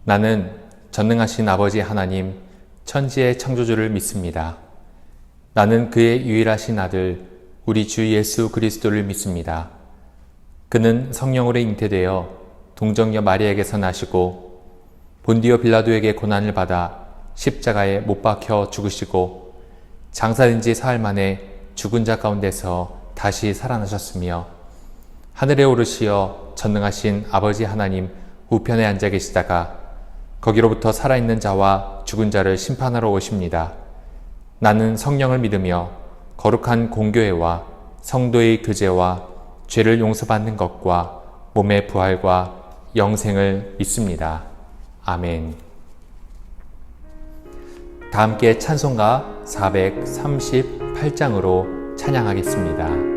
나는 전능하신 아버지 하나님, 천지의 창조주를 믿습니다. 나는 그의 유일하신 아들, 우리 주 예수 그리스도를 믿습니다. 그는 성령으로 잉태되어 동정녀 마리아에게서 나시고 본디오 빌라도에게 고난을 받아 십자가에 못 박혀 죽으시고 장사된 지 사흘 만에 죽은 자 가운데서 다시 살아나셨으며 하늘에 오르시어 전능하신 아버지 하나님 우편에 앉아 계시다가 거기로부터 살아있는 자와 죽은 자를 심판하러 오십니다. 나는 성령을 믿으며 거룩한 공교회와 성도의 교제와 죄를 용서받는 것과 몸의 부활과 영생을 믿습니다. 아멘. 다 함께 찬송가 438장으로 찬양하겠습니다.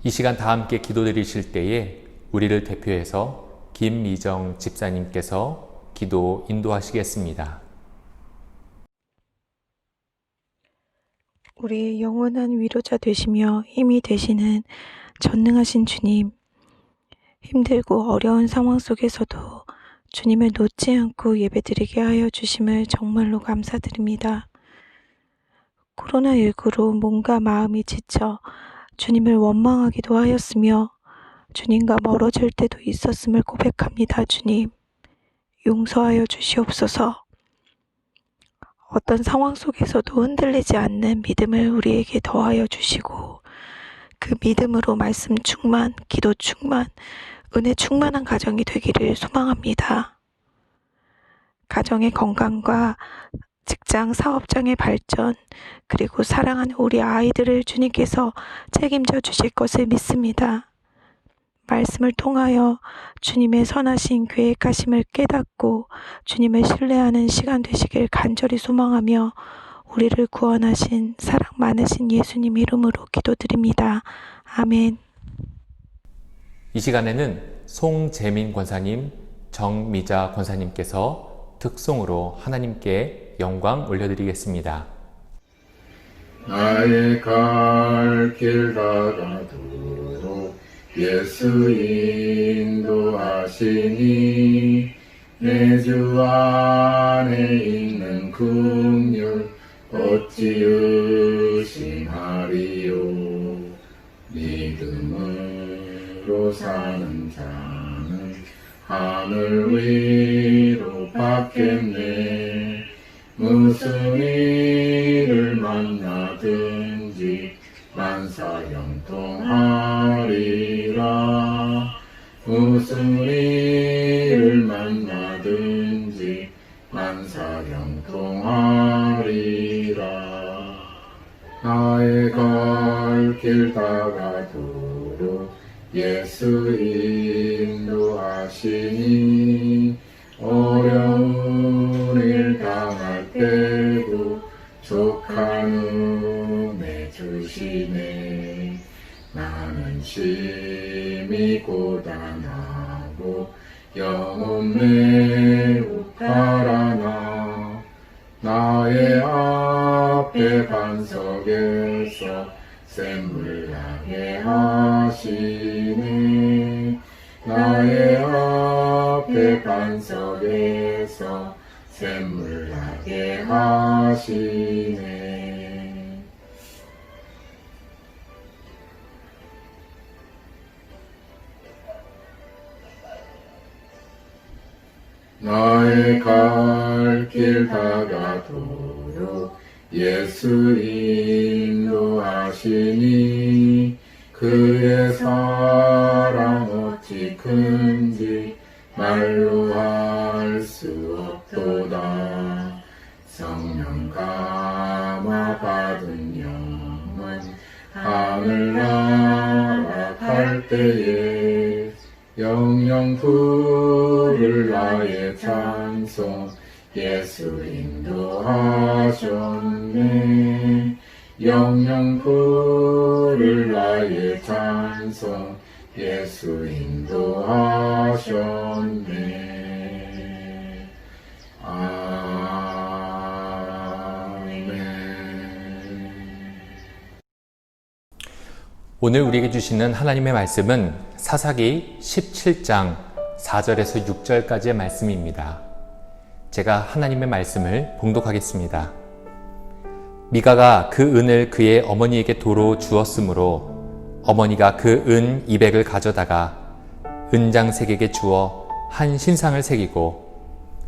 이 시간 다 함께 기도드리실 때에 우리를 대표해서 김미정 집사님께서 기도 인도하시겠습니다. 우리의 영원한 위로자 되시며 힘이 되시는 전능하신 주님, 힘들고 어려운 상황 속에서도 주님을 놓지 않고 예배드리게 하여 주심을 정말로 감사드립니다. 코로나19로 몸과 마음이 지쳐 주님을 원망하기도 하였으며 주님과 멀어질 때도 있었음을 고백합니다. 주님, 용서하여 주시옵소서. 어떤 상황 속에서도 흔들리지 않는 믿음을 우리에게 더하여 주시고 그 믿음으로 말씀 충만, 기도 충만, 은혜 충만한 가정이 되기를 소망합니다. 가정의 건강과 직장, 사업장의 발전, 그리고 사랑하는 우리 아이들을 주님께서 책임져 주실 것을 믿습니다. 말씀을 통하여 주님의 선하신 계획하심을 깨닫고 주님을 신뢰하는 시간 되시길 간절히 소망하며 우리를 구원하신 사랑 많으신 예수님 이름으로 기도드립니다. 아멘. 이 시간에는 송재민 권사님, 정미자 권사님께서 득송으로 하나님께 영광 올려드리겠습니다. 나의 갈 길 다가도록 예수 인도하시니 내 주 안에 있는 긍휼 어찌 의심하리요. 믿음으로 사는 자는 하늘 위로 받겠네. 무슨 일을 만나든지 만사형통하리라. 무슨 일을 만나든지 만사형통하리라. 나의 갈 길 다가도록 예수 인도하시니 어려운 일 당할 때도 족한 은혜 주시네. 나는 심히 고단하고 영혼 매우 파라나. 나의 앞에 반석에서 샘물 나게 하시네. 나의 앞에 반석에서 샘물 나게 하시네. 나의 갈 길 다가도록 예수 인도하시니 그의 사랑 어찌 큰지 말로 할 수 없도다. 성령 감화 받은 영은 하늘나라 갈 때에 영영 부를 나의 찬송 예수 인도하셨네. 영영 부를 나의 찬송 예수 인도하셨네. 아멘. 오늘 우리에게 주시는 하나님의 말씀은 사사기 17장 4절에서 6절까지의 말씀입니다. 제가 하나님의 말씀을 봉독하겠습니다. 미가가 그 은을 그의 어머니에게 도로 주었으므로 어머니가 그 은 200을 가져다가 은장색에게 주어 한 신상을 새기고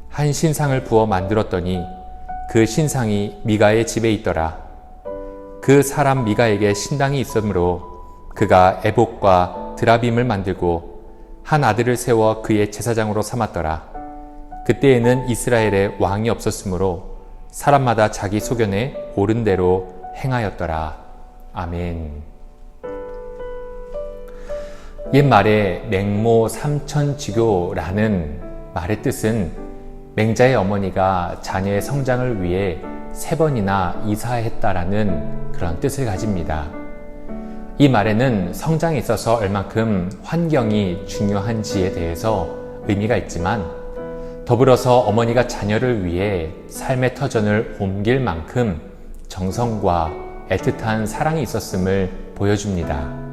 한 신상을 부어 만들었더니 그 신상이 미가의 집에 있더라. 그 사람 미가에게 신당이 있으므로 그가 에봇과 드라빔을 만들고 한 아들을 세워 그의 제사장으로 삼았더라. 그때에는 이스라엘에 왕이 없었으므로 사람마다 자기 소견에 옳은 대로 행하였더라. 아멘. 옛말에 맹모 삼천지교라는 말의 뜻은 맹자의 어머니가 자녀의 성장을 위해 3번이나 이사했다라는 그런 뜻을 가집니다. 이 말에는 성장에 있어서 얼만큼 환경이 중요한지에 대해서 의미가 있지만 더불어서 어머니가 자녀를 위해 삶의 터전을 옮길 만큼 정성과 애틋한 사랑이 있었음을 보여줍니다.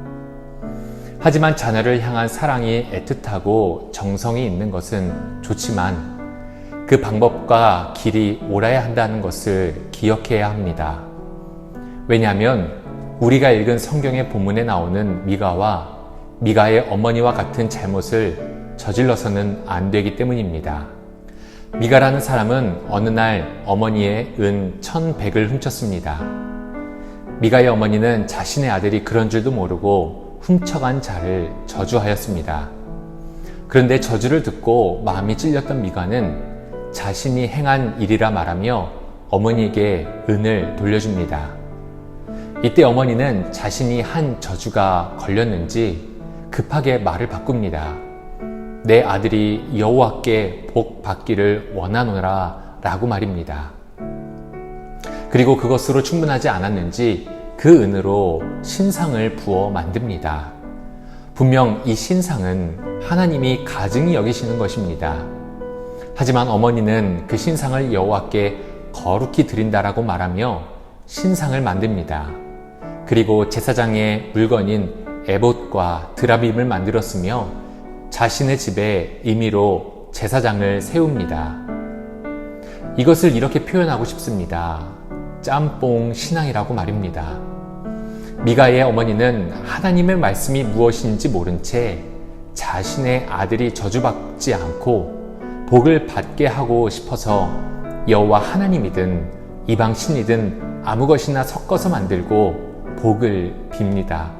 하지만 자녀를 향한 사랑이 애틋하고 정성이 있는 것은 좋지만 그 방법과 길이 옳아야 한다는 것을 기억해야 합니다. 왜냐하면 우리가 읽은 성경의 본문에 나오는 미가와 미가의 어머니와 같은 잘못을 저질러서는 안 되기 때문입니다. 미가라는 사람은 어느 날 어머니의 은 1100을 훔쳤습니다. 미가의 어머니는 자신의 아들이 그런 줄도 모르고 훔쳐간 자를 저주하였습니다. 그런데 저주를 듣고 마음이 찔렸던 미가는 자신이 행한 일이라 말하며 어머니에게 은을 돌려줍니다. 이때 어머니는 자신이 한 저주가 걸렸는지 급하게 말을 바꿉니다. 내 아들이 여호와께 복 받기를 원하노라 라고 말입니다. 그리고 그것으로 충분하지 않았는지 그 은으로 신상을 부어 만듭니다. 분명 이 신상은 하나님이 가증히 여기시는 것입니다. 하지만 어머니는 그 신상을 여호와께 거룩히 드린다라고 말하며 신상을 만듭니다. 그리고 제사장의 물건인 에봇과 드라빔을 만들었으며 자신의 집에 임의로 제사장을 세웁니다. 이것을 이렇게 표현하고 싶습니다. 짬뽕 신앙이라고 말입니다. 미가의 어머니는 하나님의 말씀이 무엇인지 모른 채 자신의 아들이 저주받지 않고 복을 받게 하고 싶어서 여호와 하나님이든 이방 신이든 아무 것이나 섞어서 만들고 복을 빕니다.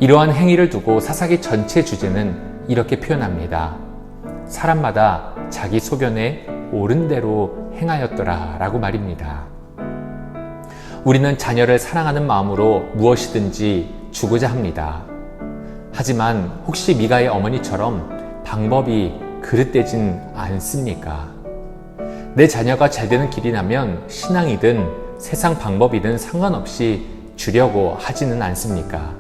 이러한 행위를 두고 사사기 전체 주제는 이렇게 표현합니다. 사람마다 자기 소견에 옳은 대로 행하였더라 라고 말입니다. 우리는 자녀를 사랑하는 마음으로 무엇이든지 주고자 합니다. 하지만 혹시 미가의 어머니처럼 방법이 그릇되진 않습니까? 내 자녀가 잘 되는 길이라면 신앙이든 세상 방법이든 상관없이 주려고 하지는 않습니까?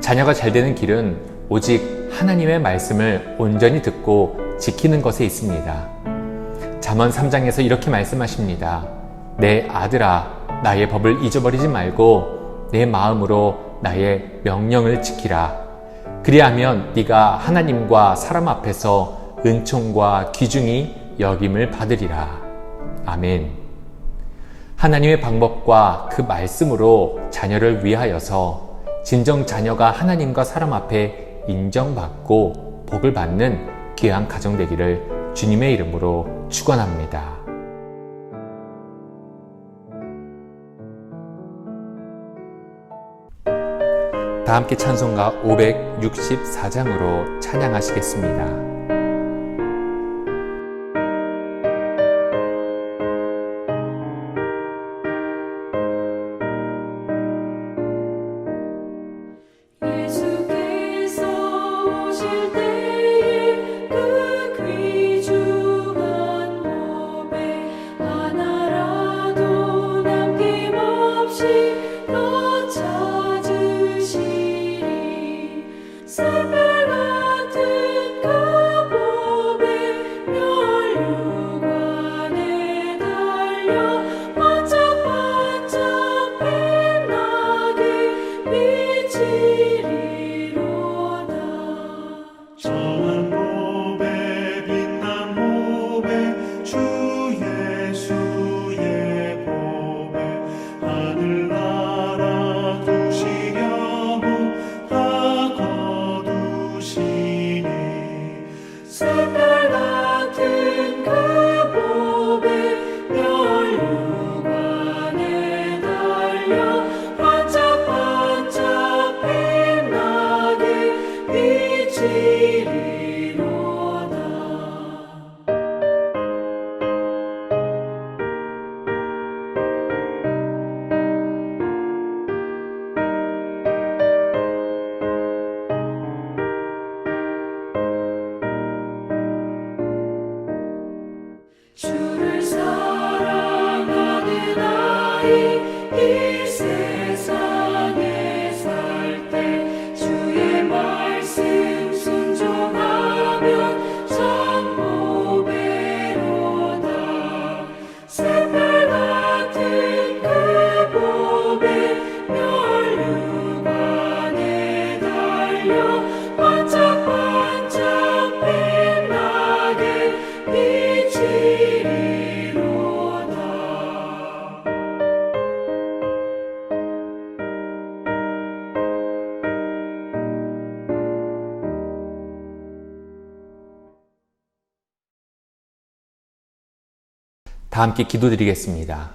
자녀가 잘 되는 길은 오직 하나님의 말씀을 온전히 듣고 지키는 것에 있습니다. 잠언 3장에서 이렇게 말씀하십니다. 내 아들아, 나의 법을 잊어버리지 말고 내 마음으로 나의 명령을 지키라. 그리하면 네가 하나님과 사람 앞에서 은총과 귀중히 여김을 받으리라. 아멘. 하나님의 방법과 그 말씀으로 자녀를 위하여서 진정 자녀가 하나님과 사람 앞에 인정받고 복을 받는 귀한 가정 되기를 주님의 이름으로 축원합니다. 다 함께 찬송가 564장으로 찬양하시겠습니다. 주를 사랑하는 아이 이 세상에 살 때 주의 말씀 순종하면 성보배로다. 새별 같은 그 복에 멸류관에 달려 반짝반짝 빛나게 비치리로다. 다 함께 기도드리겠습니다.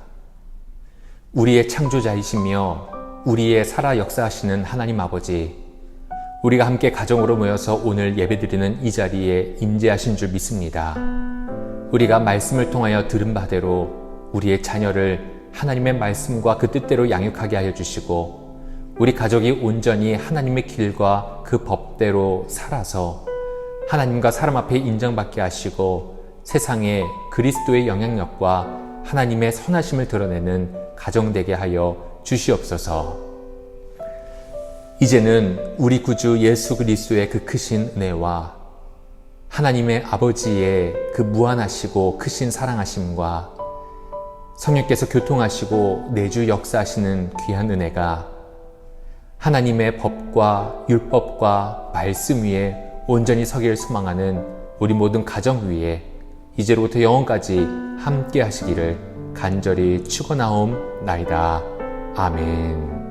우리의 창조자이시며 우리의 살아 역사하시는 하나님 아버지, 우리가 함께 가정으로 모여서 오늘 예배드리는 이 자리에 임재하신 줄 믿습니다. 우리가 말씀을 통하여 들은 바대로 우리의 자녀를 하나님의 말씀과 그 뜻대로 양육하게 하여 주시고, 우리 가족이 온전히 하나님의 길과 그 법대로 살아서 하나님과 사람 앞에 인정받게 하시고 세상에 그리스도의 영향력과 하나님의 선하심을 드러내는 가정 되게 하여 주시옵소서. 이제는 우리 구주 예수 그리스도의 그 크신 은혜와 하나님의 아버지의 그 무한하시고 크신 사랑하심과 성령께서 교통하시고 내주 역사하시는 귀한 은혜가 하나님의 법과 율법과 말씀 위에 온전히 서기를 소망하는 우리 모든 가정 위에 이제로부터 영원까지 함께 하시기를 간절히 축원하옵나이다. 아멘.